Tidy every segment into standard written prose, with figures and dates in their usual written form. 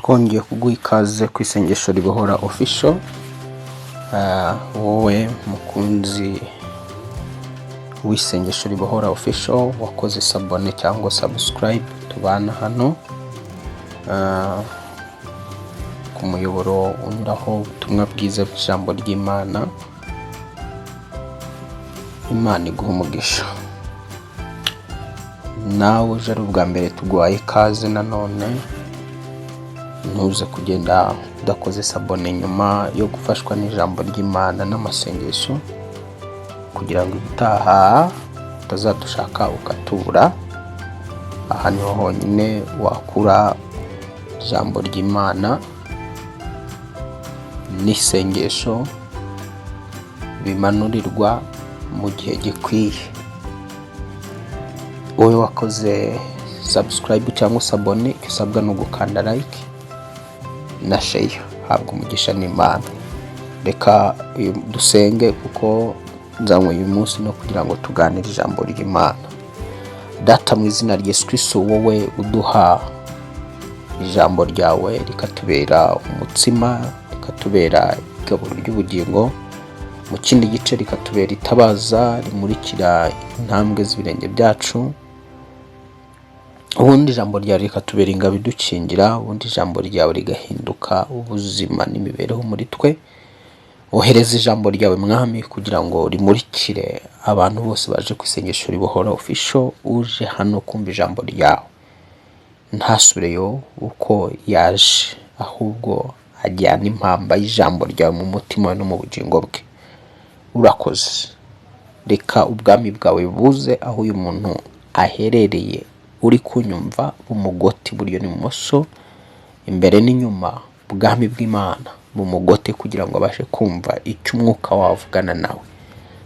twongeye kuguha ikaze ku isengesho ribohora official. Wowe mukunzi w'isengesho ribohora official wakoze sabone cyangwa subscribe, tubana hano ku muyoboro unyuraho ubutumwa bwiza bw'ijambo ry'Imana. Imana iguha umugisha. Nawe uje ari ubwa mbere tuguhaye ikaze nanone, ntuze kugenda udakoze sabone nyuma yo gufashwa n'ijambo ry'Imana n'amasengesho, kugira ngo ubutaha utazadushaka ukatubura. Aha niho honyine wakura ijambo ry'Imana n'isengesho bimanurirwa mu gihe gikwiye. Wowe wakoze subscribe cyangwa sabone, icyo usabwa no gukanda like na share. Habwa umugisha n'Imana. Reka dusenge kuko nzanywe uyu munsi no kugira ngo tuganire ijambo ry'Imana. Data, mu izina rya Yesu Kristo, wowe uduha ijambo ryawe rikatubera umutsima, rikatubera igaburo ry'ubugingo, mu kindi gice rikatubera itabaza rimurikira intambwe z'ibirenge byacu, ubundi ijambo ryawe rikatubera ingabo idukingira, ubundi ijambo ryawe rigahinduka ubuzima n'imibereho muri twe. Ohereza ijambo ryawe Mwami kugira ngo rimurikire abantu bose baje ku isengesho ribohora official. Uje hano kumva ijambo ryawe ntasubireyo uko yaje, ahubwo ajyana impamba y'ijambo ryawe mu mutima we no mu bugingo bwe. Urakoze. Reka ubwami bwawe buze aho uyu muntu aherereye uri kunyumva, umugote buryo n'ibumoso, imbere n'inyuma. Ubwami bw'Imana bumugote kugira ngo abashe kumva icyo umwuka wavugana nawe.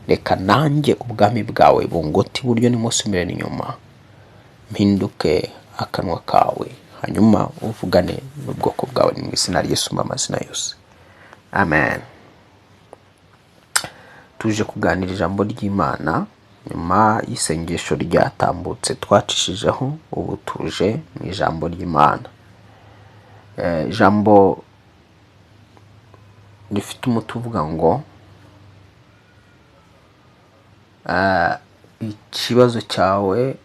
Reka nanjye ubwami bwawe bungote buryo n'ibumoso, imbere n'inyuma, mpinduke akanwa kawe, hanyuma uvugane n'ubwoko bwawe mu izina rya Yesu, amazina yose, amen. Tuje kuganira ijambo ry'Imana nyuma y'isengesho ryatambutse twacishijeho. Ubu tuje mu ijambo ry'Imana. Ijambo rifite umutwe uvuga ngo ikibazo cyawe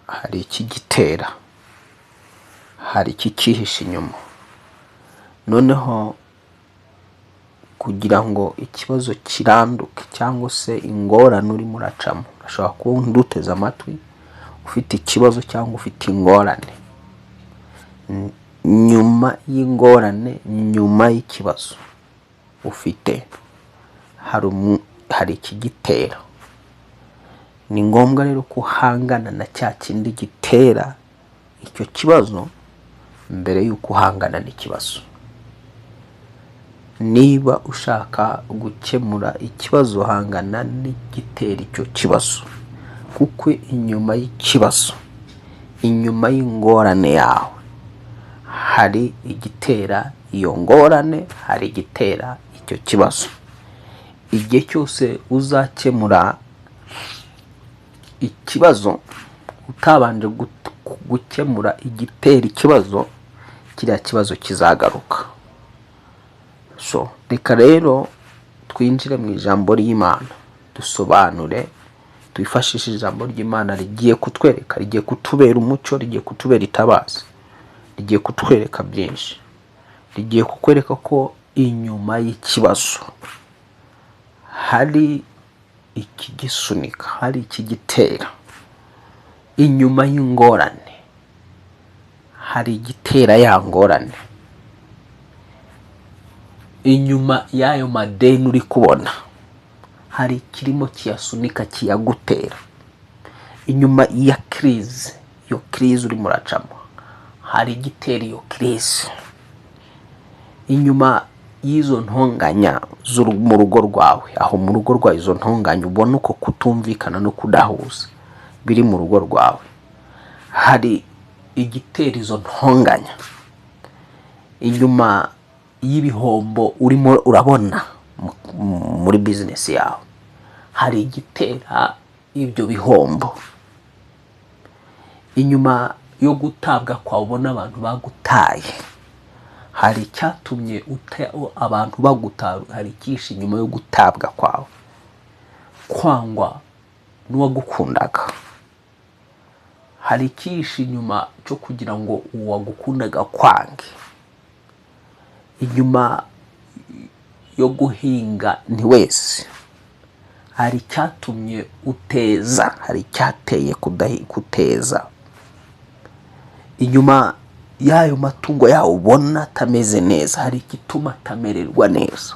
hari ikigitera, hari ikikihishe inyuma. Noneho kugira ngo ikibazo kiranduke cyangwa se ingorane urimo uracamo, ashobora kuba nduteze amatwi ufite ikibazo cyangwa ufite ingorane. Nyuma y'ingorane, nyuma y'ikibazo ufite, hari ikigitera. Ni ngombwa rero kuhangana na cya kindi gitera icyo kibazo mbere y'uko uhangana n'ikibazo. Niba ushaka gukemura ikibazo, hangana n'igitera icyo kibazo, kuko inyuma y'ikibazo, inyuma y'ingorane yawe, hari igitera iyo ngorane, hari igitera icyo kibazo. Igihe cyose uzakemura ikibazo utabanje gukemura igitera ikibazo, kiriya kibazo kizagaruka. Reka rero twinjire mu ijambo ry'Imana, dusobanure, twifashishe ijambo ry'Imana rigiye kutwereka, rigiye kutubera umucyo, rigiye kutubera itabaza, rigiye kutwereka byinshi, rigiye kukwereka ko inyuma y'ikibazo hari ikigisunika, hari ikigitera. Inyuma y'ingorane hari igitera ya ngorane. Inyuma y'ayo madeni uri kubona hari ikirimo kiyasunika, kiyagutera. Inyuma ya crise, iyo crise uri muracamo, hari igitera iyo crise. Inyuma y'izo ntonganya mu rugo rwawe, aho mu rugo rwawe izo ntonganya ubona uko kutumvikana no kudahuza biri mu rugo rwawe, hari igitera izo ntonganya. Inyuma y'ibihombo urimo urabona muri business yawe, hari igitera ibyo bihombo. Inyuma yo gutabwa kwawe ubona abantu bagutaye, hari icyatumye abantu bagutara, hari icyishe inyuma yo gutabwa kwawe, kwangwa n'uwagukundaga. Hari icyishe inyuma cyo kugira ngo uwagukundaga kwange. Inyuma yo guhinga ntiwese, hari icyatumye uteza, hari icyateye kuteza. Inyuma y'ayo matungo yawe ubona atameze neza, hari igituma atamererwa neza.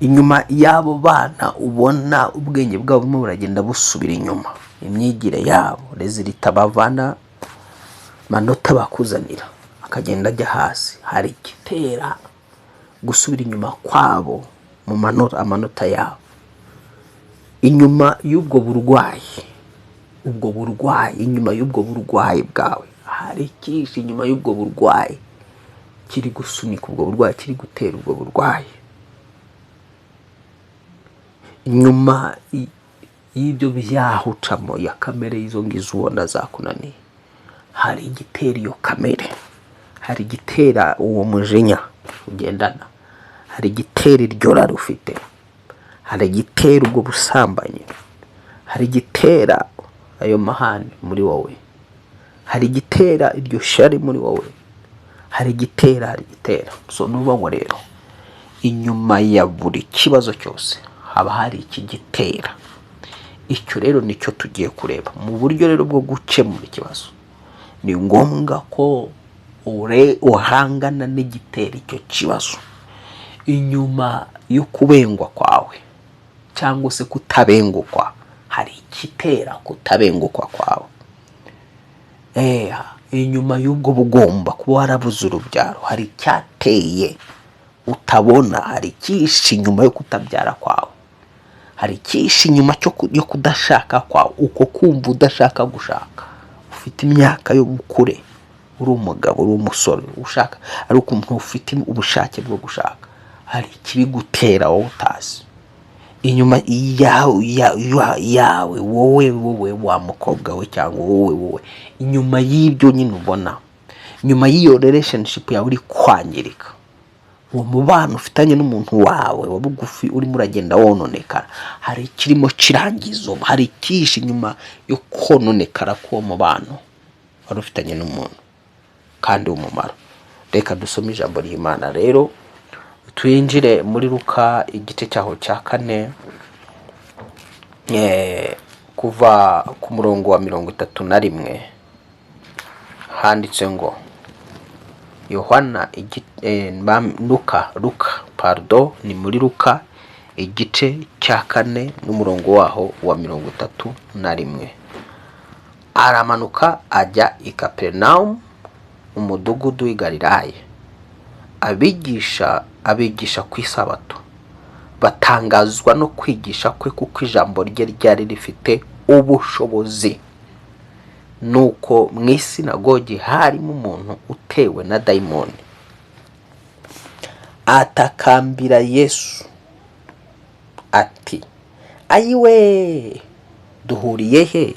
Inyuma y'abo bana ubona ubwenge bwabo burimo buragenda busubira inyuma, imyigire yabo rezilita bavana, manota bakuzanira akagenda ajya hasi, hari igitera gusubira inyuma kwabo mu amanota yabo. Inyuma y'ubwo burwayi, inyuma y'ubwo burwayi bwawe, hari icyishe inyuma y'ubwo burwayi kiri gusunika ubwo burwayi, kiri gutera ubwo burwayi. Inyuma y'ibyo byaha ucamo ya kamere y'izo ngizo ubona zakunaniye, hari igitera iyo kamere, hari igitera uwo mujinya ugendana, hari igitera iryo rari ufite, hari igitera ubwo busambanyi, hari igitera ayo mahane muri wowe, hari igitera iryo shari muri wowe, hari igitera. So nubaho rero, inyuma ya buri kibazo cyose haba hari iki gitera. Icyo rero nicyo tugiye kureba mu buryo rero bwo gukemura ikibazo. Ni ngombwa ko uhangana n'igitera icyo kibazo. Inyuma yo kubengwa kwawe cyangwa se kutabengukwa, hari igitera kutabengukwa kwawe. Inyuma y'ubwo bugomba kuba warabuze urubyaro, hari icyateye utabona, hari icyishe inyuma yo kutabyara kwawe, hari icyishe inyuma yo kudashaka kwawe, uko kumva udashaka gushaka. Ufite imyaka yo gukure, uri umugabo, uri umusore ushaka, ari ukuntu ufite ubushake bwo gushaka, hari ikibigutera wowe utazi. Inyuma yawe wowe wa mukobwa we cyangwa wowe, inyuma y'ibyo nyine ubona, nyuma y'iyo relationship yawe uri kwangirika, uwo mubano ufitanye n'umuntu wawe wa bugufi urimo uragenda wononekara, hari ikirimo kirangizo, hari icyishe inyuma yo kononekara k'uwo mubano wari ufitanye n'umuntu kandi w'umumaro. Reka dusome ijambo ry'Imana rero, twinjire muri Luka igice cyaho cya 4, kuva ku murongo wa 31. Handitse ngo Yohana ni muri Luka igice cya 4 n'umurongo waho wa 31. Aramanuka ajya i Kaperinaumu, umudugudu w'i Galilaya, abigisha ku isabato. Batangazwa no kwigisha kwe kuko ijambo rye ryari rifite ubushobozi. Nuko mu isinagogi harimo umuntu utewe na dayimoni, atakambira Yesu ati, ayiwe, duhuriye he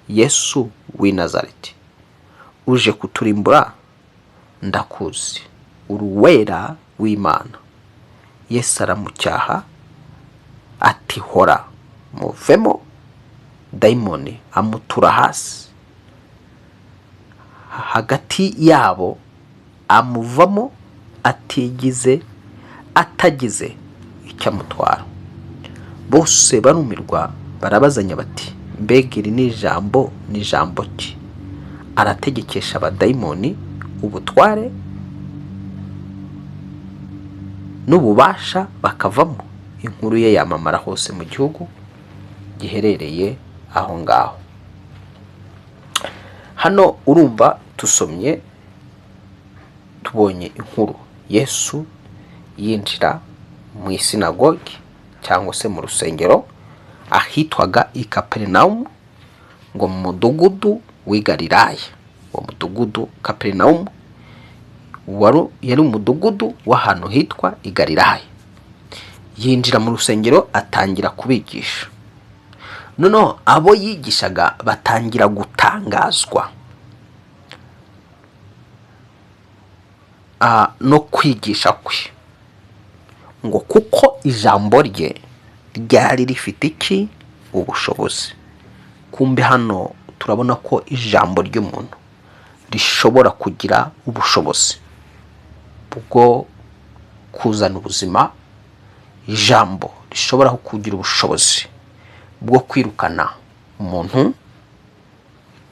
Yesu w'i Nazareti? Uje kuturimbura? Ndakuzi, uri uwera w'Imana. Yesu aramucyaha ati, hora, muvemo. Dayimoni amutura hasi hagati yabo, amuvamo atagize icyo amutwara. Bose barumirwa, barabazanya bati, mbega iri ni ijambo ki? Arategekesha abadayimoni ubutware n'ububasha bakavamo. Inkuru ye yamamara hose mu gihugu giherereye aho ngaho. Hano urumva tusomye, tubonye inkuru Yesu yinjira mu isinagogi cyangwa se mu rusengero ahitwaga i Kaperinaumu, ngo mu mudugudu w'i Galilaya. Uwo mudugudu Kaperinaumu yari umudugudu w'ahantu hitwa i Galilaya. Yinjira mu rusengero atangira kubigisha. Noneho abo yigishaga batangira gutangazwa no kwigisha kwe, ngo kuko ijambo rye ryari rifite iki? Ubushobozi. Kumbe hano turabona ko ijambo ry'umuntu rishobora kugira ubushobozi bwo kuzana ubuzima. Ijambo rishobora kugira ubushobozi bwo kwirukana umuntu,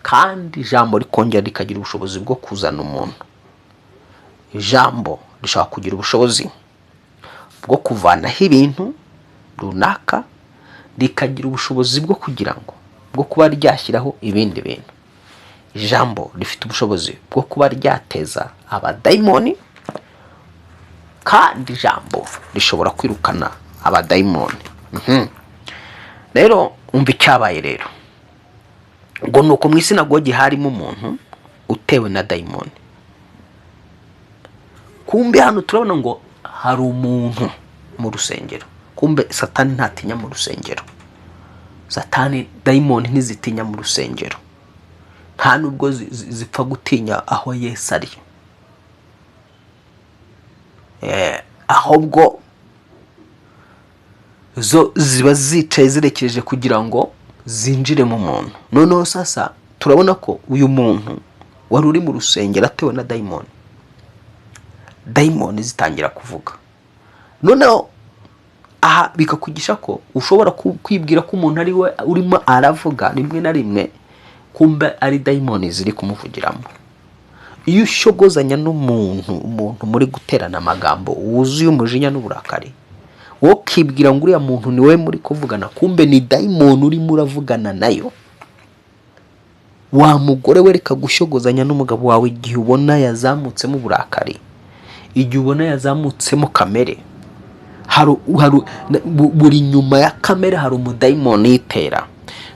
kandi ijambo rikongera rikagira ubushobozi bwo kuzana umuntu. Ijambo rishobora kugira ubushobozi bwo kuvanaho ibintu runaka, rikagira ubushobozi bwo kugira ngo bwo kuba ryashyiraho ibindi bintu. Ijambo rifite ubushobozi bwo kuba ryateza abadayimoni, kandi ijambo rishobora kwirukana abadayimoni. Rero umva icyabaye rero, ngo nuko mu isinagogi harimo umuntu utewe na dayimoni. Kumbe hano turabona ngo hari umuntu mu rusengero. Kumbe Satani ntatinya mu rusengero. Satani, dayimoni ntizitinya mu rusengero, nta nubwo zipfa gutinya aho Yesu ari. Ahubwo zo ziba zicaye zirekereje kugira ngo zinjire mu muntu. Noneho sasa turabona ko uyu muntu wari uri mu rusengero atewe na dayimoni, dayimoni zitangira kuvuga. Noneho aha bikakugisha ko ushobora kwibwira ko umuntu ari we urimo aravuga rimwe na rimwe, kumbe ari dayimoni ziri kumuvugiramo. Iyo ushogozanya n'umuntu muri guterana amagambo wuzuye umujinya n'uburakari, wowe ukibwira ngo uriya muntu ni we muri kuvugana, kumbe ni dayimoni urimo uravugana nayo. Wa mugore we, reka gushogozanya n'umugabo wawe igihe ubona yazamutsemo uburakari, igihe ubona yazamutsemo kamere. Buri nyuma ya kamere hari umudayimoni yitera.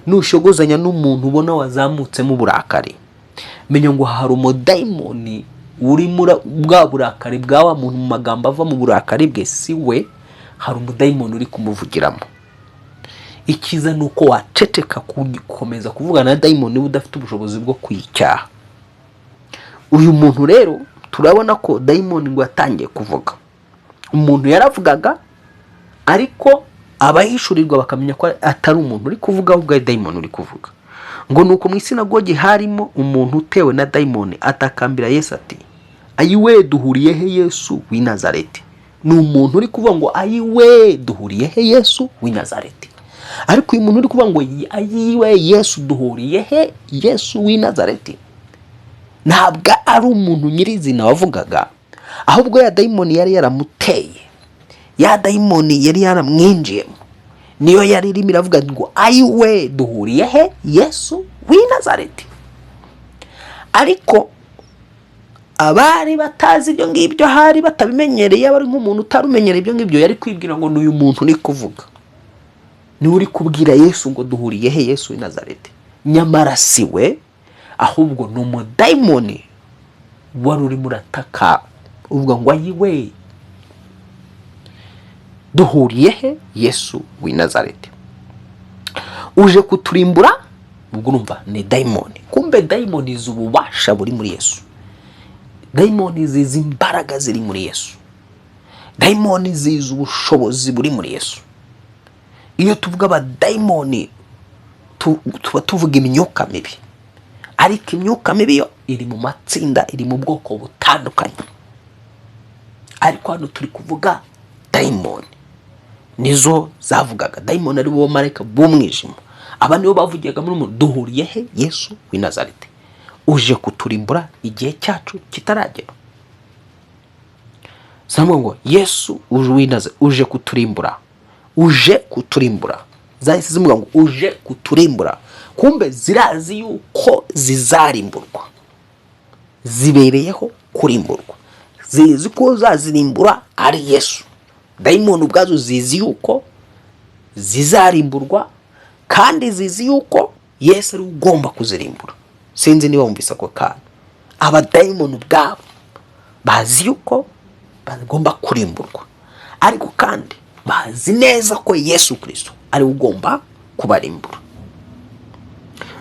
Nushogozanya n'umuntu ubona wazamutsemo uburakari, menya ngo hari umudayimoni uri bwa burakari bwa muntu, mu magambo ava mu burakari bwe si we, hari umudayimoni uri kumuvugiramo. Ikiza nuko waceceka gukomeza kuvugana na dayimoni udafite ubushobozi bwo kwicyaha. Uyu muntu rero turabona ko dayimoni ngo yatangiye kuvuga. Umuntu yaravugaga, ariko abahishurirwa bakamenya ko atari umuntu uri kuvuga, ahubwo ari dayimoni uri kuvuga. Ngo nuko mu isinagogi harimo umuntu utewe na dayimoni atakambira Yesu ati, ayiwe duhuriye he Yesu w'i Nazareti? Ni umuntu uri kuvuga ngo ayiwe duhuriye he Yesu w'i Nazareti. Ariko uyu muntu uri kuvuga ngo ayiwe Yesu duhuriye he Yesu w'i Nazareti, ntabwo ari umuntu nyirizina wavugaga, ahubwo ya dayimoni yari yaramuteye, ya dayimoni yari yaramwinjiyemo, niyo yari irimo iravuga ngo ayiwe duhuriye he Yesu w'i Nazareti. Ariko abari batazi ibyo ngibyo, hari batabimenyereye, abari nk'umuntu utarumenyereye ibyo ngibyo, yari kwibwira ngo n'uyu muntu uri kuvuga niwe uri kubwira Yesu ngo duhuriye he Yesu w'i Nazareti. Nyamara si we, ahubwo ni umudayimoni wari urimo urataka uvuga ngo ayiwe duhuriye he Yesu w'i Nazareti, uje kuturimbura. Ubwo urumva ni dayimoni. Kumbe dayimoni z'ububasha buri muri Yesu, dayimoni zizi imbaraga ziri muri Yesu, dayimoni zizi ubushobozi buri muri Yesu. Iyo tuvuga abadayimoni tuba tuvuga imyuka mibi, ariko imyuka mibi yo iri mu matsinda, iri mu bwoko butandukanye. Ariko hano turi kuvuga dayimoni nizo zavugaga. Dayimoni ari bo marayika b'umwijima, aba nibo bavugaga muri umuntu, duhuriye he Yesu w'i Nazareti, uje kuturimbura igihe cyacu kitaragera. Samwe ngo Yesu w'i Nazareti uje kuturimbura, uje kuturimbura. Zahise zivuga ngo uje kuturimbura. Kumbe zirazi yuko zizarimburwa, zibereyeho kurimburwa, zizi ko zazirimbura ari Yesu. Dayimoni ubwazo zizi yuko zizarimburwa, kandi zizi yuko Yesu ari ugomba kuzirimbura. Sinzi niba wumvise ako kana. Abadayimoni ubwabo bazi yuko bagomba kurimburwa, ariko kandi bazi neza ko Yesu Kristo ari ugomba kubarimbura.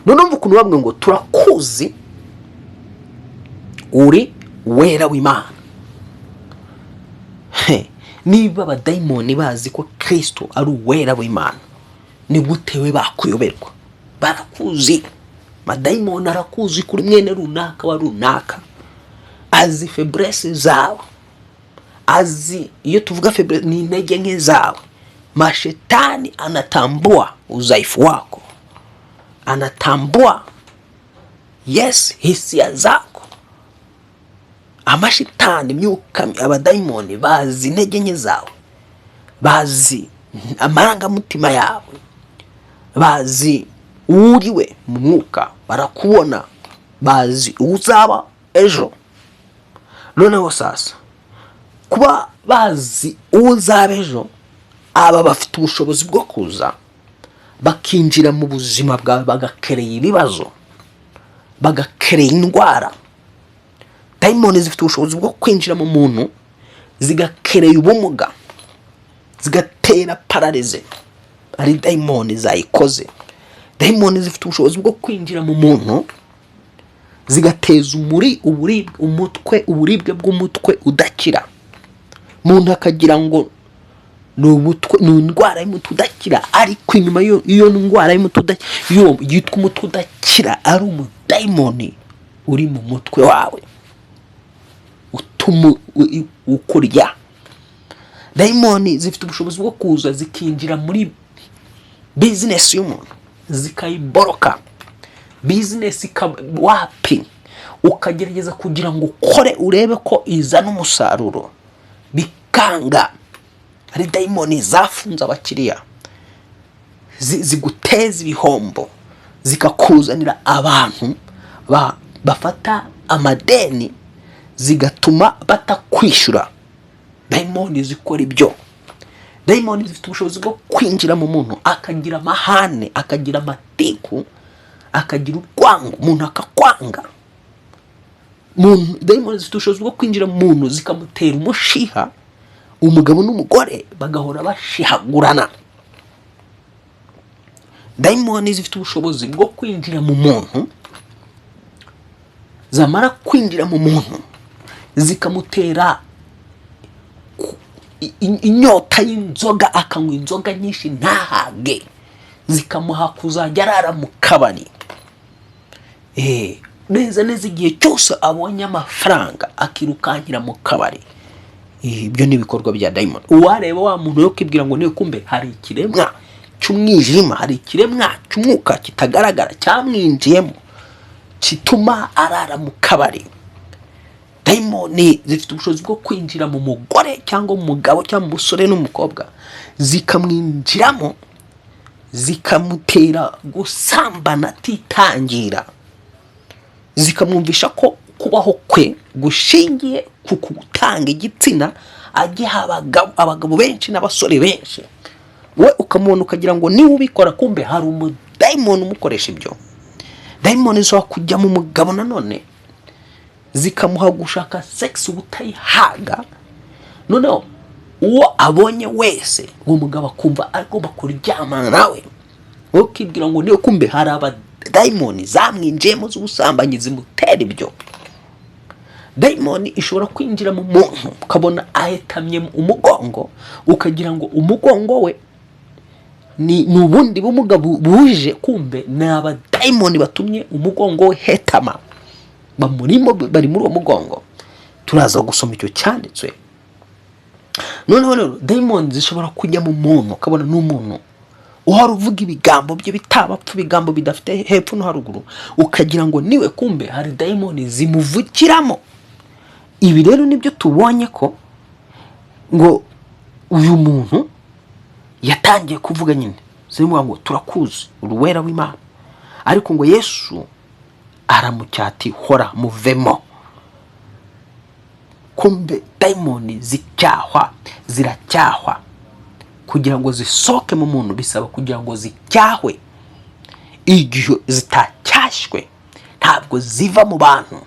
None umva ukuntu bamwe ngo turakuzi uri wera w'Imana. niba abadayimoni bazi ko Kristo ari uwera w'Imana, ni gute we bakuyoberwa? Barakuzi, madayimoni arakuzi kuri mwene runaka wa runaka, azi faiblesse zawe, azi, iyo tuvuga faiblesse ni intege nke zawe. Mashetani anatambua udhaifu wako, anatambua hisia zako. Amashitani, myuka, abadayimoni bazi intege nke zawe, bazi amarangamutima yawe, bazi uriwe mu mwuka, barakubona, bazi uzaba ejo. Noneho sasa kuba bazi uzaba ejo, aba bafite ubushobozi bwo kuza bakinjira mu buzima bwawe, bagakereye ibibazo, bagakereye indwara. Dayimoni zifite ubushobozi bwo kwinjira mu muntu zigakereye ubumuga, zigatera paralize. Ari dayimoni zayikoze. Dayimoni zifite ubushobozi bwo kwinjira mu muntu zigateza uburibwe bw'umutwe udakira. Muntu akagira ngo ni indwara y'umutwe udakira, ariko inyuma iyo ndwara y'umutwe yitwa umutwe udakira, ari umudayimoni uri mu mutwe wawe utuma ukurya. Dayimoni zifite ubushobozi bwo kuza zikinjira muri business y'umuntu, zikayiboroka. Business wapi ukagerageza kugira ngo ukore urebe ko izana umusaruro, bikanga. Hari dayimoni zafunze abakiriya, ziguteza ibihombo, zikakuzanira abantu bafata amadeni, zigatuma batakwishyura. Dayimoni zikora ibyo. Dayimoni zifite ubushobozi bwo kwinjira mu muntu akagira amahane, akagira amatiku, akagira urwango, umuntu akakwanga. Dayimoni zifite ubushobozi bwo kwinjira mu muntu zikamutera umushiha, umugabo n'umugore bagahora bashihagurana. Dayimoni zifite ubushobozi bwo kwinjira mu muntu, zamara kwinjira mu muntu zikamutera inyota y'inzoga, akanywa inzoga nyinshi ntahage, zikamuha kuzajya arara mu kabari. Neza igihe cyose abonye amafaranga akirukankira mu kabari. Ibyo ni ibikorwa bya dayimoni. Uwareba wa muntu yo kwibwira ngo niwe, kumbe hari ikiremwa cy'umwijima, hari ikiremwa cy'umwuka kitagaragara cyamwinjiyemo kituma arara mu kabari. Dayimoni zifite ubushobozi bwo kwinjira mu mugore cyangwa mu mugabo cyangwa mu musore n'umukobwa, zikamwinjiramo, zikamutera gusambana atitangira, zikamwumvisha ko kubaho kwe gushingiye ku gutanga igitsina, agiha abagabo benshi n'abasore benshi. We ukamubona ukagira ngo niwe ubikora, kumbe hari umudayimoni umukoresha ibyo. Dayimoni zo kujya mu mugabo nanone zikamuha gushaka sex ubutayihaga. Noneho uwo abonye wese uwo mugabo akumva agomba kuryamana nawe, ukibwira ngo niyo, kumbe hari abadayimoni zamwinjiyemo z'ubusambanyi zimutera ibyo. Dayimoni ishobora kwinjira mu muntu ukabona ahetamye umugongo, ukagira ngo umugongo we ni ubundi bumuga buje, kumbe ni abadayimoni batumye umugongo we hetama, bari muri uwo mugongo. Turaza gusoma icyo cyanditswe. Noneho rero dayimoni zishobora kujya mu muntu, ukabona n'umuntu uhora uvuga ibigambo bye bitabapfa, ibigambo bidafite hepfo no haruguru, ukagira ngo niwe, kumbe hari dayimoni zimuvukiramo. Ibi rero nibyo tubonye ko ngo uyu muntu yatangiye kuvuga nyine, zivuga ngo turakuzi uruwera w'Imana, ariko ngo Yesu aramucyati, hora muvemo. Kumbe dayimoni ziracyahwa kugira ngo zisoke mu muntu, bisaba kugira ngo zicyahwe. Igihe zitacyashywe ntabwo ziva mu bantu.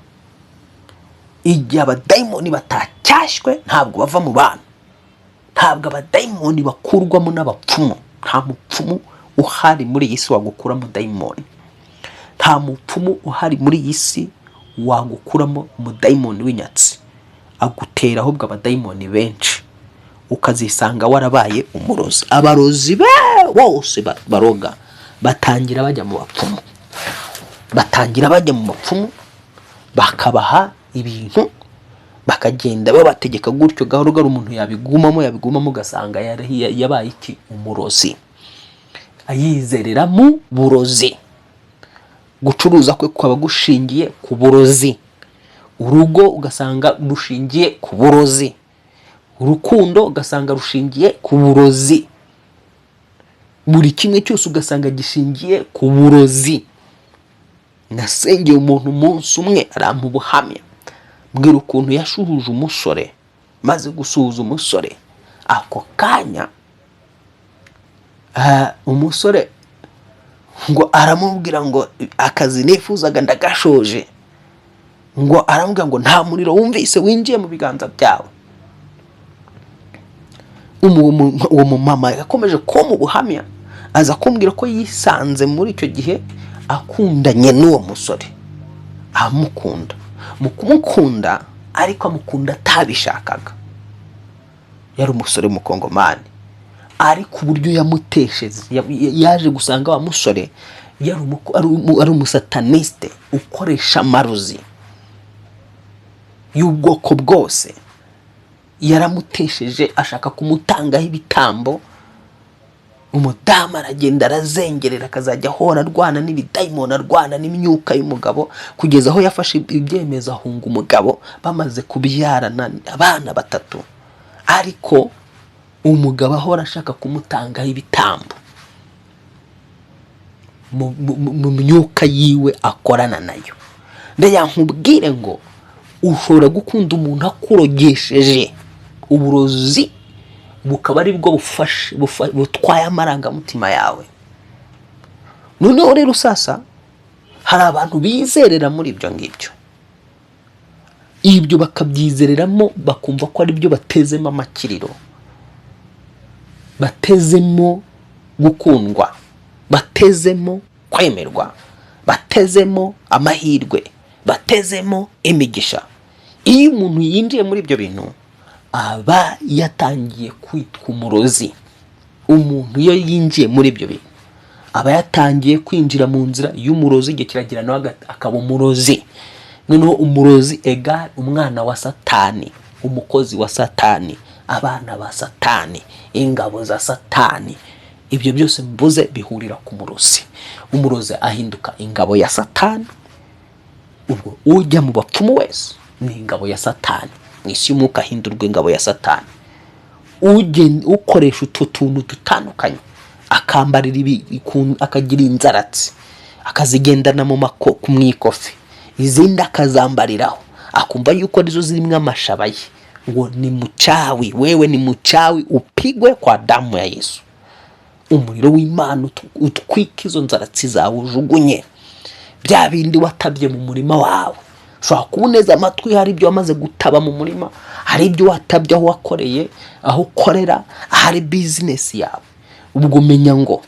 Igihe abadayimoni batacyashywe ntabwo bava mu bantu. Ntabwo abadayimoni bakurwamo n'abapfumu. Nta mupfumu uhari muri iyi si wagukuramo dayimoni. Nta mupfumu uhari muri iyi si wagukuramo umudayimoni w'inyatsi. Agutera ahubwo abadayimoni benshi. ukazisanga warabaye umurozi. Abarozi bose baroga batangira bajya mu bapfumu, bakabaha ibintu bakagenda babategeka gutyo gahoro gahoro. Umuntu yabigumamo ugasanga yabaye iki? Umurozi. Ayizerera mu burozi. Gucuruza kwe kwaba gushingiye ku burozi. Urugo ugasanga rushingiye ku burozi. Urukundo ugasanga rushingiye ku burozi. Buri kimwe cyose ugasanga gishingiye ku burozi. Nasengeye umuntu umunsi umwe arampa ubuhamya, mbwira ukuntu yashuhuje umusore, maze gusuhuza umusore ako kanya umusore ngo aramubwira ngo akazi nifuzaga ndagashoje, ngo aramubwira ngo nta muriro wumvise winjiye mu biganza byawe. Uwo mumama yakomeje ko mu buhamya aza kumbwira ko yisanze muri icyo gihe akundanye n'uwo musore, amukunda. Mu kumukunda ariko amukunda atabishakaga. Yari umusore w'umukongomani, ariko uburyo yamutesheje, yaje gusanga wa musore ari umusataniste ukoresha amarozi y'ubwoko bwose. Yaramutesheje ashaka kumutangaho ibitambo. Umudamu aragenda arazengerera, akazajya ahora arwana n'ibidayimoni, arwana n'imyuka y'umugabo, kugeza aho yafashe ibyemezo ahunga umugabo. Bamaze kubyarana abana 3, ariko umugabo ahora ashaka kumutangaho ibitambo mu myuka yiwe akorana nayo. Ndeya nkubwire ngo ushobora gukunda umuntu akurogesheje uburozi, bukaba ari bwo butwaye amarangamutima yawe. Noneho rero sasa hari abantu bizerera muri ibyo ngibyo, ibyo bakabyizereramo, bakumva ko ari byo batezemo amakiriro, batezemo gukundwa, batezemo kwemerwa, batezemo amahirwe, batezemo imigisha. Iyo umuntu yinjiye muri ibyo bintu aba yatangiye kwitwa umurozi. Umuntu iyo yinjiye muri ibyo bintu aba yatangiye kwinjira mu nzira y'umurozi, igihe kiragira nawe akaba umurozi. Noneho umurozi egal umwana wa Satani, umukozi wa Satani, abana ba Satani, ingabo za Satani. Ibyo byose mvuze bihurira ku murozi. Umurozi ahinduka ingabo ya Satani. Ubwo ujya mu bapfumu wese ni ingabo ya Satani. Mwisi y'umwuka ahindurwa ingabo ya Satani. Ukoresha utuntu dutandukanye, akambarira akagira inzaratsi, akazigendana mu mwikofi, izindi akazambariraho, akumva yuko arizo zirimo amashabaye. Ngo ni muchawi, wewe ni muchawi, upigwe kwa damu ya Yesu. Umuriro w'Imana utwika izo nzaratsi zawe, ujugunye bya bindi watabye mu murima wawe. Ushobora kuboneza amatwi, hari ibyo wamaze gutaba mu murima, hari ibyo watabye aho wakoreye, aho ukorera, hari business yawe. Ubwo menya ngo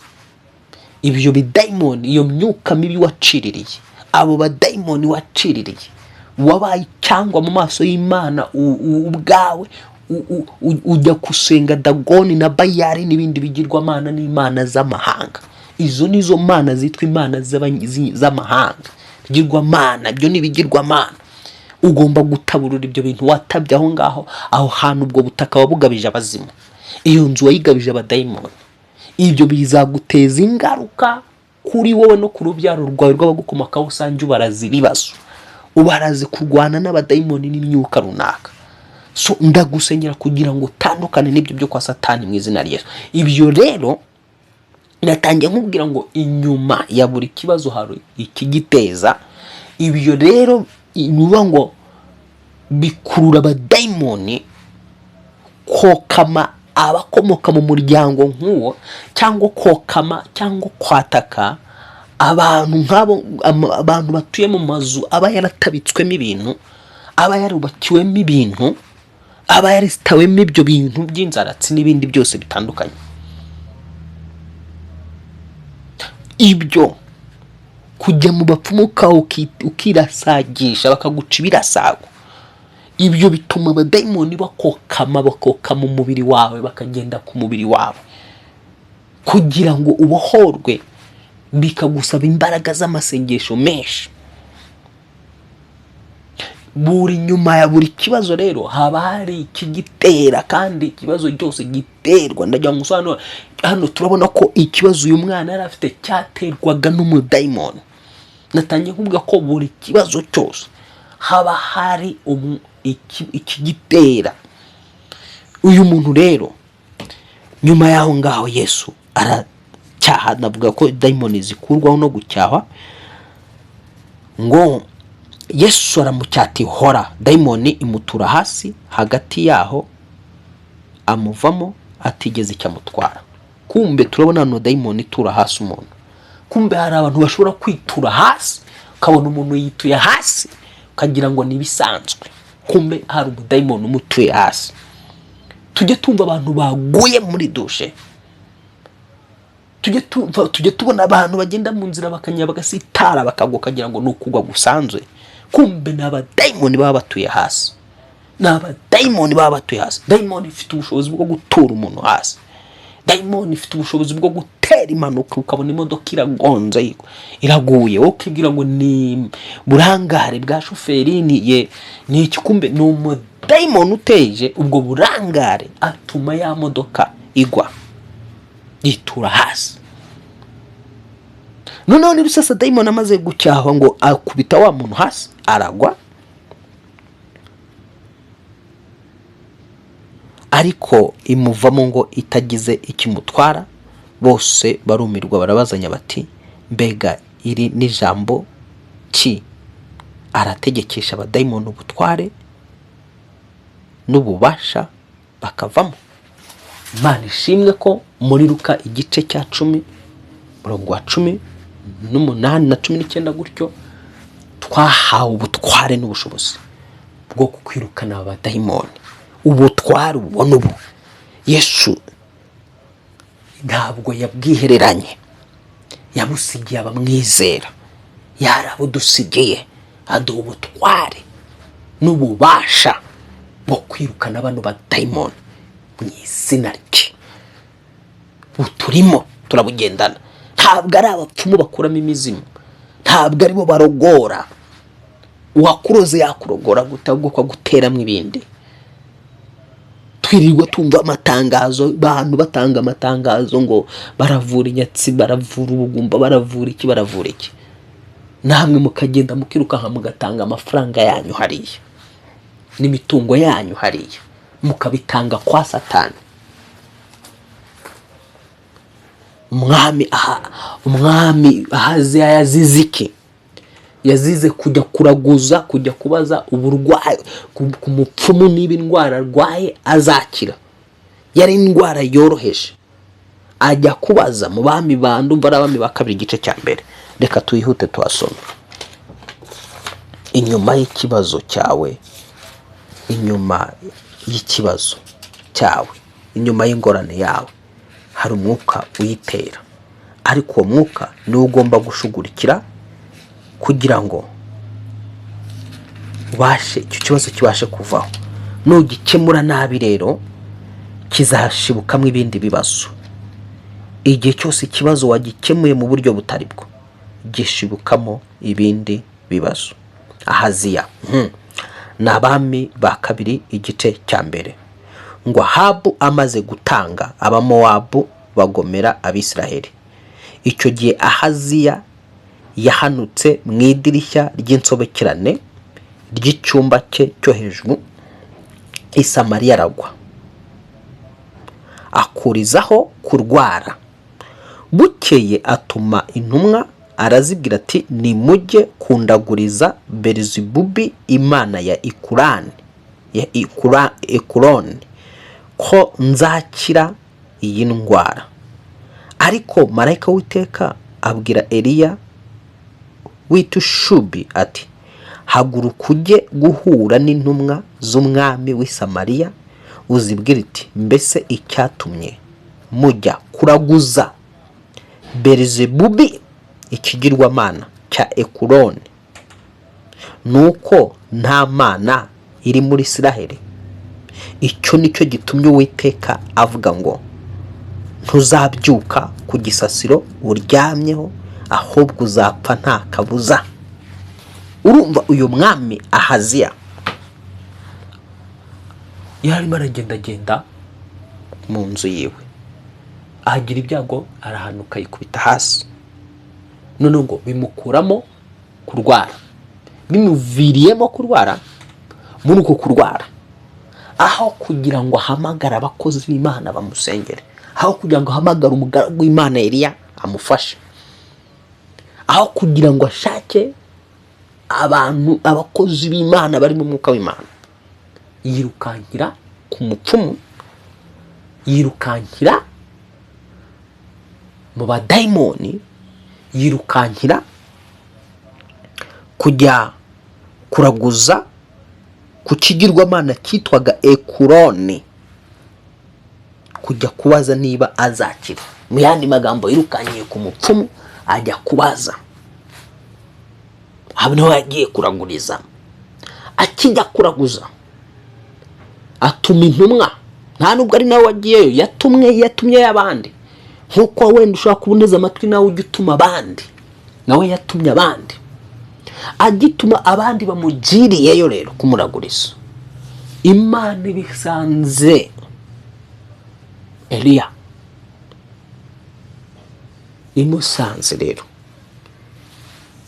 ibyo bidayimoni, iyo myuka mibi waciririye, abo badayimoni waciririye, wabaye cyangwa mu maso y'Imana ubwawe ujya kusenga Dagoni na Bayali n'ibindi bigirwamana n'imana z'amahanga. Izo nizo mana zitwa imana z'amahanga, bigirwamana. Byo ni bigirwamana. Ugomba gutaburura ibyo bintu watabye aho ngaho, aho hantu ubwo butaka wabugabije abazimu, iyo nzu wayigabije abadayimoni. Ibyo bizaguteza ingaruka kuri wowe no ku rubyaro rwawe rw'abagukomokaho. Usange ubarazi ibibazo, ubarazi kurwana n'abadayimoni n'imyuka runaka. So ndagusenyera kugira ngo utandukane n'ibyo byo kwa Satani mu izina rya Yesu. Ibyo rero natangiye nkubwira ngo inyuma ya buri kibazo hari ikigiteza. Ibyo rero nuba ngo bikurura abadayimoni kokama abakomoka mu muryango nk'uwo, cyangwa kokama cyangwa kwataka abantu nk'abo, abantu batuye mu mazu aba yaratabitswemo ibintu, aba yarubakiwemo ibintu, aba yarisitawemo ibyo bintu by'inzaratsi n'ibindi byose bitandukanye. Ibyo kujya mu bapfumu kawo ukirasagisha bakaguca ibirasago, ibyo bituma abadayimoni bakoka mu mubiri wawe, bakagenda ku mubiri wawe kugira ngo ubohorwe, bikagusaba imbaraga z'amasengesho menshi. Buri nyuma ya buri kibazo rero haba hari ikigitera, kandi ikibazo cyose giterwa, ndagira ngo hano turabona ko ikibazo uyu mwana yari afite cyaterwaga n'umudayimoni. Natangiye kuvuga ko buri kibazo cyose haba hari ikigitera. Uyu muntu rero nyuma yaho ngaho Yesu aracyaha, navuga ko dayimoni zikurwaho no gucyahwa, ngo Yesu aramucyati hora, dayimoni imutura hasi, hagati yaho amuvamo atigeze icyamutwara. Kumbe turabona no dayimoni itura hasi umuntu. Kumbe hari abantu bashobora kwitura hasi, ukabona umuntu yituye hasi ukagira ngo ni bisanzwe, kumbe hari umudayimoni umutuye hasi. Tujye tumva abantu baguye muri dushe, tujye tubona abantu bagenda mu nzira bakanya bagasitara bakagwa kagira ngo nukugwa gusanzwe, kumbe n'abadayimoni baba batuye hasi. Dayimoni ifite ubushobozi bwo gutura umuntu hasi. Dayimoni ifite ubushobozi bwo gutera impanuka, ukabona imodoka iragonze iraguye, wowe ukibwira ngo ni burangare bwa shoferi, ni iki? Kumbe ni umudayimoni uteje ubwo burangare, atuma ya modoka igwa yitura hasi. Noneho niba sasa dayimoni amaze gucyahwa ngo akubita wa muntu hasi, aragwa, ariko imuvamo ngo itagize ikimutwara. Bose barumirwa, barabazanya bati mbega iri ni jambo ki arategekesha abadayimoni ubutware n'ububasha bakavamo? Imana ishimwe ko muri Luka igice cya 10 umurongo wa 18 na 19 gutyo twahawe ubutware n'ubushobozi bwo kwirukana abadayimoni. Ubutware ubona ubu Yesu ntabwo yabwihereranye, yabusigiye abamwizera, yarabudusigiye, aduha ubutware n'ububasha bwo kwirukana bano badayimoni mu izina rye. Buturimo turabugendana, ntabwo ari abapfumu bakuramo imizimu, ntabwo aribo barogora. Uwakuroze yakurogora gutagwa kwa guteramo ibindi. Twirirwa tumva amatangazo, abantu batanga amatangazo ngo baravura inyatsi, baravura ubugumba, baravura iki. Namwe mukagenda mukiruka mugatanga amafaranga yanyu hariya n'imitungo yanyu hariya, mukabitanga kwa Satani. Umwami Ahaziya yazize kujya kuraguza, kujya kubaza uburwayi ku mupfumu niba indwara arwaye azakira. Yari indwara yoroheje, ajya kubaza mu bami bandumva ari abami ba 2 igice cya mbere. Reka tuyihute tuhasome. Inyuma y'ikibazo cyawe, inyuma y'ikibazo cyawe, inyuma y'ingorane yawe hari umwuka uyitera, ariko uwo mwuka ni ugomba gushugurikira kugira ngo ubashe icyo kibazo kibashe kuvaho. Nugikemura nabi rero kizashibukamo ibindi bibazo. Igihe cyose ikibazo wagikemuye mu buryo butari bwo, gishibukamo ibindi bibazo. Ahaziya n'abami ba 2 igice cya mbere, ngo Ahabu amaze gutanga, abamowabu bagomera Abisiraheli. Icyo gihe Ahaziya yahanutse mu idirishya ry'insobekerane ry'icyumba cye cyo hejuru i Samariya, aragwa, akurizaho kurwara. Bukeye atuma intumwa, arazibwira ati nimujye kundaguriza Berizibubi imana ya Ekuroni ko nzakira iyi ndwara. Ariko marayika w'Iteka abwira Eliya w'iTishubi ati haguruka ujye guhura n'intumwa z'umwami w'i Samariya, uzibwira iti mbese icyatumye mujya kuraguza Berizebubi ikigirwamana cya Ekuroni nuko nta mana iri muri Isiraheli. Icyo nicyo gitumye Uwiteka avuga ngo ntuzabyuka ku gisasiro uryamyeho, ahubwo uzapfa nta kabuza. Urumva uyu mwami Ahaziya yarimo aragendagenda mu nzu yiwe, ahagira ibyago arahanuka yikubita hasi. None ngo bimukuramo kurwara, bimuviriyemo kurwara. Muri uko kurwara, aho kugira ngo ahamagare abakozi b'Imana bamusengere, aho kugira ngo ahamagare umugaragu w'Imana Eliya amufashe, aho kugira ngo ashake abantu abakozi b'Imana bari mu mwuka w'Imana, yirukankira ku mupfumu, yirukankira mu badayimoni, yirukankira kujya kuraguza ku kigirwamana cyitwaga Ekuroni, kujya kubaza niba azakira. Mu yandi magambo, yirukanyiye ku mupfumu ajya kubaza. Abo niho yagiye kuraguriza. Akijya kuraguza, atuma intumwa. Nta nubwo ari nawe wagiyeyo, yatumye abandi. Nkuko wenda ushobora kuboneza amatwi nawe ujya utuma abandi, nawe yatumye abandi. Agituma abandi bamugiriyeyo rero kumuraguriza. Imana ibisanze Eliya, imusanze rero.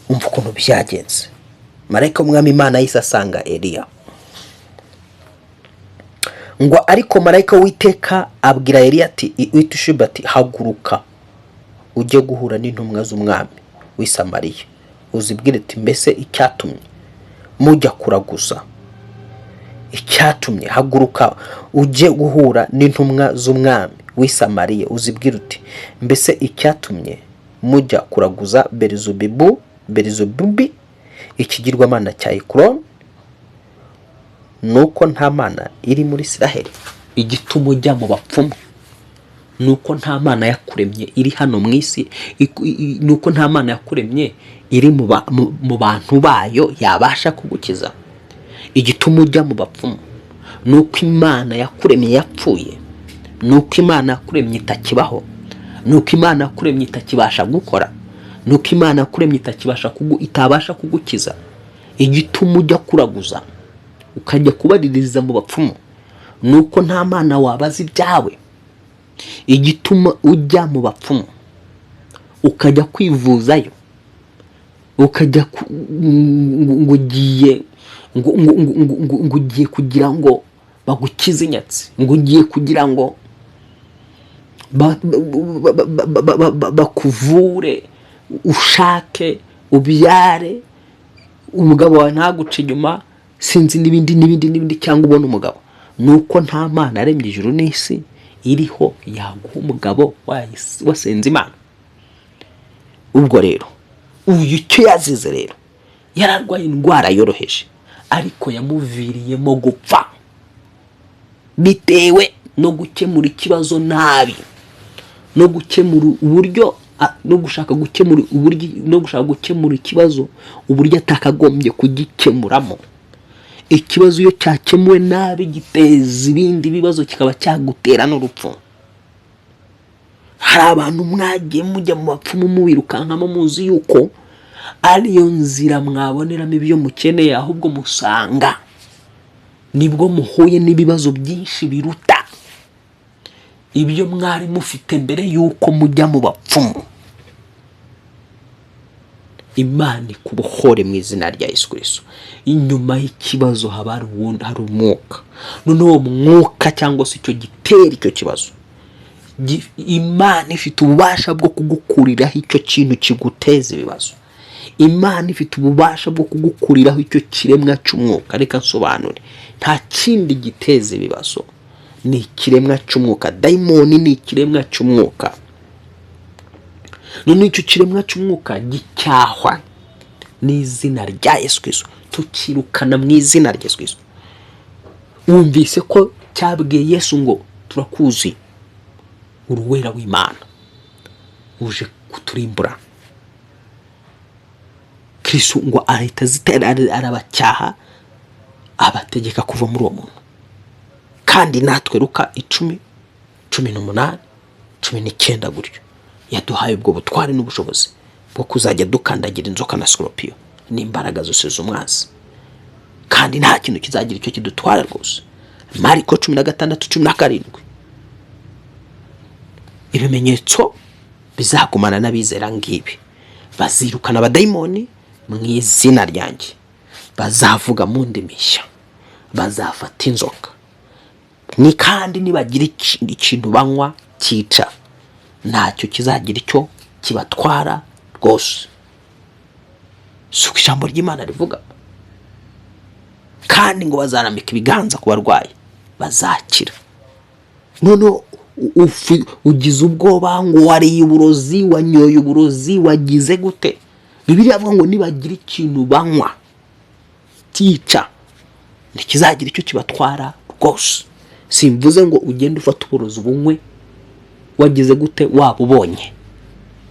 Umva ukuntu byagenze. Marayika w'Umwami Imana yahise asanga Eliya. Ngo ariko marayika w'Uwiteka abwira Eliya ati, Tishuba ati, haguruka ujye guhura n'intumwa z'umwami w'i Samariya, uzibwire ati, mbese icyatumye mujya kuraguza, icyatumye haguruka ujye guhura n'intumwa z'umwami w'i Samariya, uzibwire uti, mbese icyatumye mujya kuraguza Berizububi ikigirwamana cya Ekuroni, nuko nta mana iri muri Isiraheli. Igituma ujya mu bapfumu nuko nta mana yakuremye iri hano mu isi, nuko nta mana yakuremye iri mu bantu bayo yabasha kugukiza. Igituma ujya mu bapfumu nuko Imana yakuremye yapfuye, nuko Imana yakuremye itakibaho, nuko Imana yakuremye itakibasha gukora, nuko Imana yakuremye itabasha kugukiza. Igituma ujya kuraguza ukajya kubaririza mu bapfumu nuko nta mana wabaza ibyawe. Igituma ujya mu bapfumu ukajya kwivuzayo, ukajya ugiye kugira ngo bagukize inyatsi, ugiye kugira ngo bakuvure, ushake, ubyare, umugabo wawe ntaguce inyuma, sinzi n'ibindi cyangwa ubona umugabo. Nuko nta mana yaremye ijuru n'isi iriho yaguha umugabo wasenze Imana. Ubwo rero uyu icyo yazize rero, yararwaye indwara yoroheje, ariko yamuviriyemo gupfa bitewe no gukemura ikibazo nabi, no gukemura uburyo, no gushaka gukemura ikibazo uburyo atakagombye kugikemuramo. Ikibazo iyo cyakemuwe nabi giteza ibindi bibazo, kikaba cyagutera n'urupfu. Hari abantu mwagiye mujya mu bapfumu muwirukankamo muzi yuko ariyo nzira mwaboneramo ibyo mukeneye, ahubwo musanga nibwo muhuye n'ibibazo byinshi biruta ibyo mwari mufite mbere yuko mujya mu bapfumu. Imana ikubohore mu izina rya Yesu Kristo. Inyuma y'ikibazo haba hari umwuka. None uwo mwuka cyangwa se icyo gitera icyo kibazo, Imana ifite ububasha bwo kugukuriraho icyo kintu kiguteza ibibazo. Imana ifite ububasha bwo kugukuriraho icyo kiremwa cy'umwuka. Reka nsobanure, nta kindi giteza ibibazo, ni ikiremwa cy'umwuka. Dayimoni ni ikiremwa cy'umwuka. None icyo kiremwa cy'umwuka gicyahwa n'izina rya Yesu Kristo, tukirukana mu izina rya Yesu Kristo. Wumvise ko cyabwiye Yesu ngo turakuzi, uruwera w'Imana uje kuturimbura. Kristo ngo arahita arabacyaha, abategeka kuva muri uwo muntu. Kandi natwe Luka 10:18, 19 gutyo yaduhaye ubwo butware n'ubushobozi bwo kuzajya dukandagira inzoka na scorpion n'imbaraga zose z'umwanzi, kandi nta kintu kizagira icyo kidutwara rwose. Mariko 16:17. Ibimenyetso bizagumana n'abizera ngibi: bazirukana abadayimoni mu izina ryanjye, bazavuga mu ndimi nshya, bazafata inzoka, ni kandi nibagira ikintu banywa cyica, ntacyo kizagira icyo kibatwara rwose. Suko ijambo ry'Imana rivuga. Kandi ngo bazarambika ibiganza ku barwayi bazakira. None ugize ubwoba ngo wariye uburozi, wanyoye uburozi, wagize gute? Bibiliya avuga ngo nibagira ikintu banywa cyica, ntikizagira icyo kibatwara rwose. Simvuze ngo ugende ufata uburozi ubunywe wagize gute, wabubonye,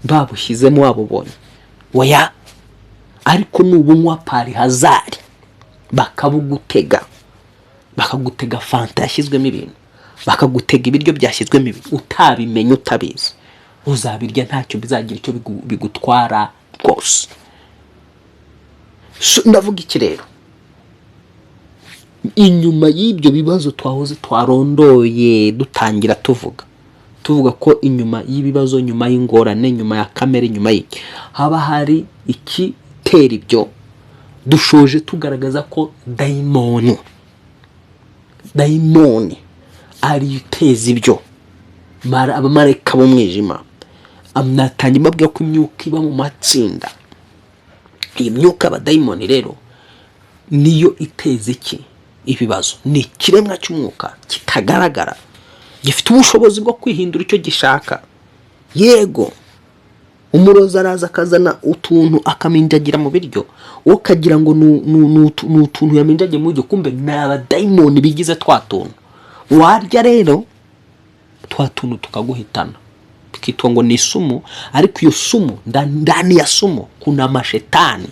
babushyizemo wabubonye, oya. Ariko nubunywa pari hazari bakabugutega, bakagutega fanta yashyizwemo ibintu, bakagutega ibiryo byashyizwemo ibintu, utabimenye utabizi, uzabirya ntacyo bizagira icyo bigutwara rwose. Ndavuga iki rero? Inyuma y'ibyo bibazo twahoze twarondoye dutangira tuvuga ko inyuma y'ibibazo, nyuma y'ingorane, nyuma ya kamere, nyuma y'iki haba hari ikitera ibyo. Dushoje tugaragaza ko dayimoni ari iteza ibyo, abamarayika b'umwijima. Natangiye mbabwira ko imyuka iba mu matsinda. Iyi myuka abadayimoni rero niyo iteza iki ibibazo. Ni ikiremwa cy'umwuka kitagaragara, gifite ubushobozi bwo kwihindura icyo gishaka. Yego, umurozi araza akazana utuntu akaminjagira mu biryo, ukagira ngo ni utuntu yaminjagiye mu biryo, kumbe ni abadayimoni bigize twa tuntu. Warya rero twa tuntu tukaguhitana, tukitwa ngo ni isumu. Ariko iyo sumu, ndani ya sumu kuna mashetani,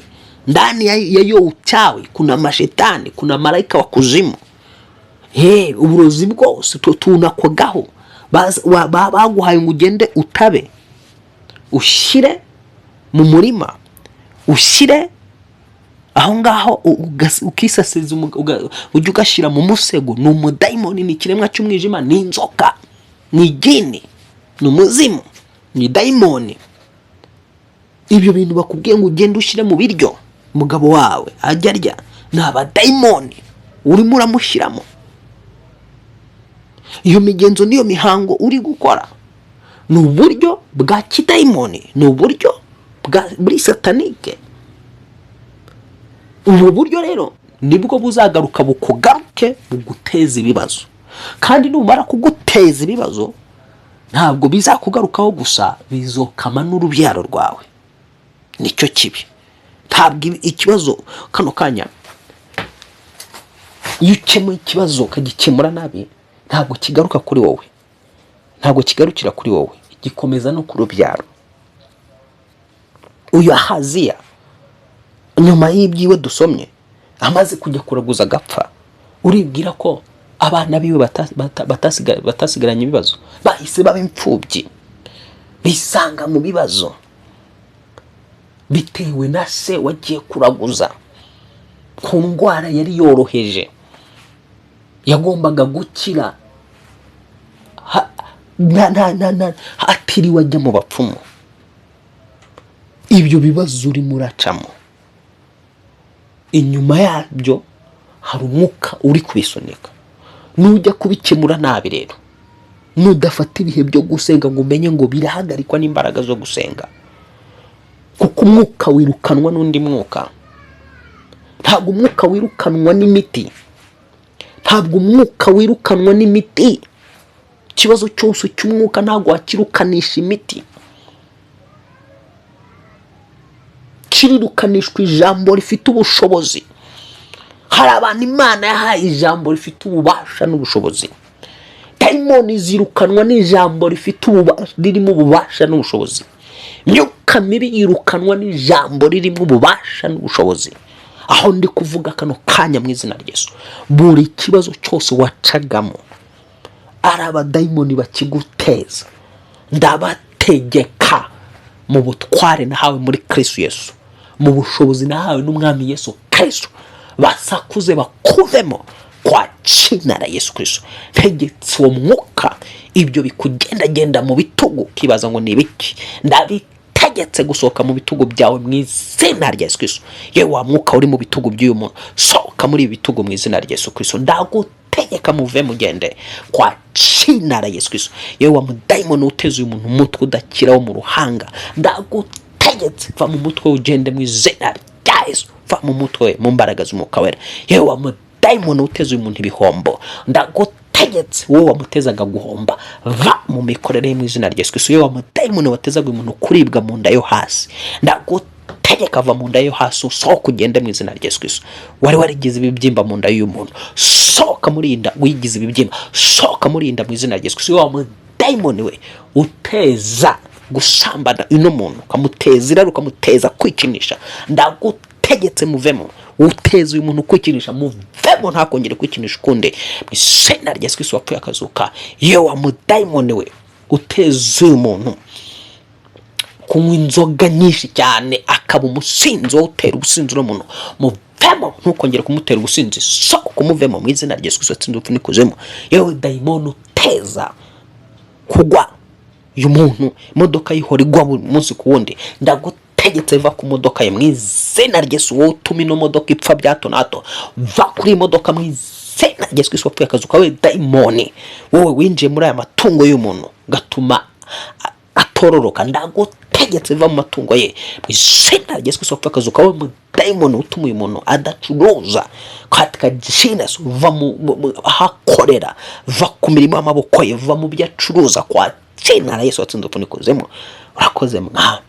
ndani ya yo uchawi kuna mashetani, kuna malaika wa kuzimu. Uburozi bwose tunakwagaho, baguhaye ngo ugende utabe, ushyire mu murima, ushyire aho ngaho, ukisasiriza, ujya ugashyira mu musego. Ni umudayimoni, ni ikiremwa cy'umwijima, ni inzoka, ni jini, ni umuzimu, ni dayimoni. Ibyo bintu bakubwiye ngo ugende ushyire mu biryo umugabo wawe ajya arya, ni abadayimoni urimo uramushyiramo. Iyo migenzo niyo mihango uri gukora ni uburyo bwa kidayimoni, ni uburyo buri satanike. Ubu buryo rero nibwo buzagaruka bukugaruke buguteza ibibazo. Kandi numara kuguteza ibibazo, ntabwo bizakugarukaho gusa, bizokama n'urubyaro rwawe. Nicyo kibi. Ntabwo ikibazo kano kanya iyo ukemuye ikibazo ukagikemura nabi, ntabwo kigaruka kuri wowe, ntabwo kigarukira kuri wowe, gikomeza no ku rubyaro. Uyu Ahaziya nyuma y'ibyiwe dusomye, amaze kujya kuraguza agapfa, uribwira ko abana biwe batasigaranye ibibazo, bahise baba imfubyi, bisanga mu bibazo bitewe na se wagiye kuraguza ku ndwara yari yoroheje, yagombaga gukira atiriwe ajya mu bapfumu. Ibyo bibazo urimo uracamo, inyuma yabyo hari umwuka uri kubisunika. Nujya kubikemura nabi rero, nudafata ibihe byo gusenga ngo umenye ngo birahagarikwa n'imbaraga zo gusenga, kuko umwuka wirukanwa n'undi mwuka. Ntabwo umwuka wirukanwa n'imiti, ntabwo umwuka wirukanwa n'imiti. Ikibazo cyose cy'umwuka ntabwo wakirukanisha imiti, kirirukanishwa ijambo rifite ubushobozi. Hari abantu Imana yahaye ijambo rifite ububasha n'ubushobozi. Dayimoni zirukanwa n'ijambo rifite ririmo ububasha n'ubushobozi. Myuka mibi yirukanwa n'ijambo ririmo ububasha n'ubushobozi. aho ndi kuvuga kano kanya mu izina rya Yesu, buri kibazo cyose wacagamo ari abadayimoni bakiguteza, ndabategeka mu butware nahawe muri Kristo Yesu, mu bushobozi nahawe n'umwami Yesu Kristo, basakuze bakuvemo kwa jina la Yesu Kristo. Ntegetse uwo mwuka, ibyo bikugendagenda mu bitugu kibaza ngo ni ibiki, ndabitegetse gusohoka mu bitugu byawe mu izina rya Yesu Kristo. Yewe wa mwuka uri mu bitugu by'uyu muntu, sohoka muri ibi bitugu mu izina rya Yesu Kristo. Ndagutegeka muve mugende kwa jina la Yesu Kristo. Yewe wa mudayimoni uteze uyu muntu umutwe udakira wo mu ruhanga, ndagutegetse va mu mutwe ugende mu izina rya Yesu. Va mu mutwe mu mbaraga z'umwuka wera. Yewe wa mudayimoni uteze uyu muntu ibihombo, ndagutegetse wowe wamutezaga guhomba, va mu mikorere mu izina rya Yesu Kristo. Yewe wa mudayimoni watezaga uyu muntu kuribwa mu nda yo hasi, ndagutegeka va mu nda yo hasi, usohoka ugende mu izina rya Yesu Kristo. Wari warigize ibibyimba mu nda y'uyu muntu, sohoka muri inda wigize ibibyimba, sohoka muri inda mu izina rya Yesu Kristo. Yewe wa mudayimoni we uteza gusambana uno muntu, ukamuteza irari, ukamuteza kwikinisha, ndagutegetse muvemo. Uteza uyu muntu kwikinisha, muvemo, ntakongere kwikinisha ukundi mu izina rya Yesu Kristo wapfuye akazuka. Yewe wa mudayimoni we uteza uyu muntu kunywa inzoga nyinshi cyane akaba umusinzi, wo utera ubusinzi uno muntu, muvemo, ntukongere kumutera ubusinzi, sohoka umuvemo mu izina rya Yesu Kristo watsinze urupfu n'ikuzimu. Yewe dayimoni uteza kugwa uyu muntu, imodoka yihora igwa buri munsi ku wundi, ndagutegetse va ku modoka ye mu izina rya Yesu. Wowe utuma ino modoka ipfa bya hato na hato, va kuri iyi modoka mu izina rya Yesu Kristo wapfuye akazuka. We dayimoni wowe winjiye muri aya matungo y'umuntu gatuma atororoka, ndagutegetse va mu matungo ye mu izina rya Yesu Kristo wapfuye akazuka. We mudayimoni utuma uyu muntu adacuruza katika jina, va mu ahakorera, va ku mirimo y'amaboko ye, va mu byo acuruza kwa jina la Yesu watsinze urupfu n'ikuzimu. Urakoze mwami,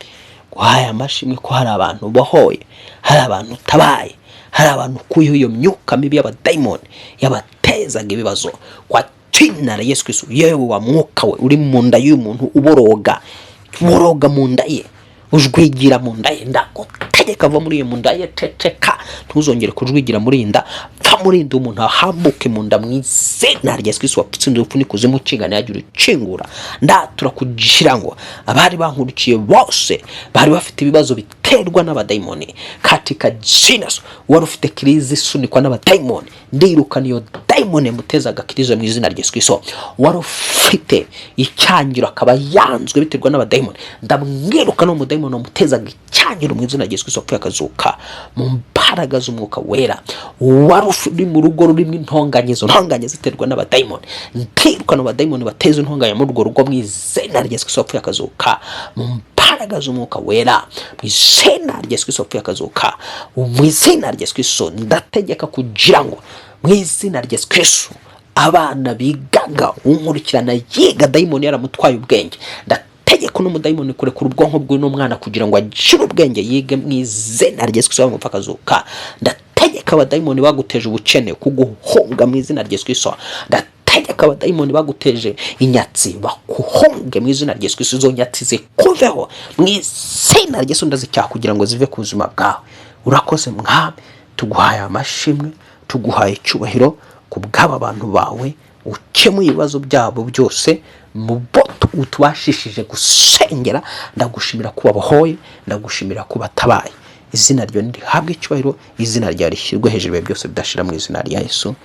guhaya amashimwe ko hari abantu bohoye, hari abantu tabaye, hari abantu kuyo iyo myuka mibi y'abadayimoni yabatezaga ibibazo kwa jina la Yesu Kristo. Yewe wa mwuka we uri mu nda y'uyu muntu uboroga mu nda ye, ujwigira mu nda ye, ndagutegeka va muri iyo mu nda ye, ceceka, ntuzongere kujwigira muri inda, va muri inda umuntu ahambuke mu nda mu izina rya Yesu Kristo watsinze urupfu n'ikuzimu. Kingana yagira ukingura, ndatura kugira ngo abari bankurikiye bose bari bafite ibibazo biterwa n'abadayimoni katika jina, wari ufite krizi sunikwa n'abadayimoni, ndirukana iyo dayimoni mutezaga krizi mu izina rya Yesu Kristo. Wari ufite icyangiro akaba yanzwe biterwa n'abadayimoni, ndamwiruka no mudayimoni mutezaga icyangiro mu izina rya Yesu Kristo wapfuye akazuka mu mbaraga z'umwuka wera. Wari uri mu rugo rurimo intonganyizo, ntonganye ziterwa n'abadayimoni, ntirukana abadayimoni bateza intonganya muri urwo rugo mu izina rya Yesu Kristo wapfuye akazuka mu mbaraga z'umwuka wera, mu izina rya Yesu Kristo wapfuye akazuka. Mu izina rya Yesu Kristo ndategeka kugira ngo mu izina rya Yesu Kristo abana bigaga unkurikirana yiga dayimoni yaramutwaye ubwenge, ndategeka n'umudayimoni kurekura ubwonko bw'uno mwana kugira ngo agire ubwenge yige mu izina rya Yesu Kristo wapfuye akazuka. Ndategeka abadayimoni baguteje ubukene kuguhunga mu izina rya Yesu Kristo. Ndategeka abadayimoni baguteje inyatsi bakuhunge mu izina rya Yesu Kristo. Izo nyatsi zikuveho mu izina rya Yesu, ndazicyaha kugira ngo zive ku buzima bwawe. Urakoze mwami, tuguhaye amashimwe, tuguhaye icyubahiro ku bw'aba bantu bawe, ukemuye ibibazo byabo byose mu bo utubashishije gusengera. Ndagushimira kuba bahoye, ndagushimira kuba tabaye. Izina ryo ndihabwe icyubahiro, izina rya rishyirwe hejuru byose bidashira mu izina rya Yesu.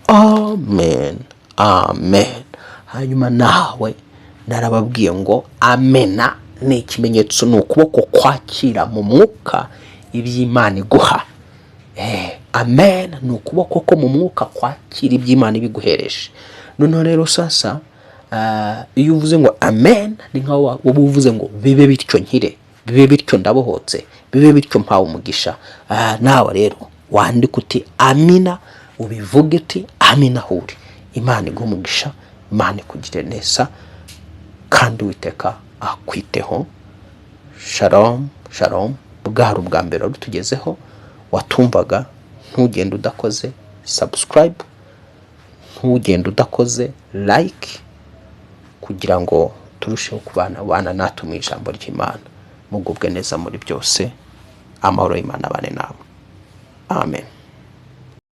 Amen, amen. Hanyuma nawe narababwiye ngo amena ni ikimenyetso, ni ukuboko kwakira mu mwuka iby'Imana iguha. Amen ni ukuboko ko mu mwuka kwakira iby'Imana ibiguhereje. Noneho rero sasa iyo uvuze ngo amen, ni nkaho waba uvuze ngo bibe bityo nkire, bibe bityo ndabohotse, bibe bityo mpawe umugisha. Nawe rero wandika uti amina, ubivuge uti amina huri. Imana iguha umugisha, Imana ikugire neza, kandi Uwiteka akwiteho. Shalom, shalom. Bwari ubwa mbere rutugezeho, watumvaga, ntugende udakoze subscribe, ntugende udakoze like, kugira ngo turusheho kubana natwe mu ijambo ry'Imana. Mugubwe neza muri byose. Amahoro y'Imana abane nawe. amen.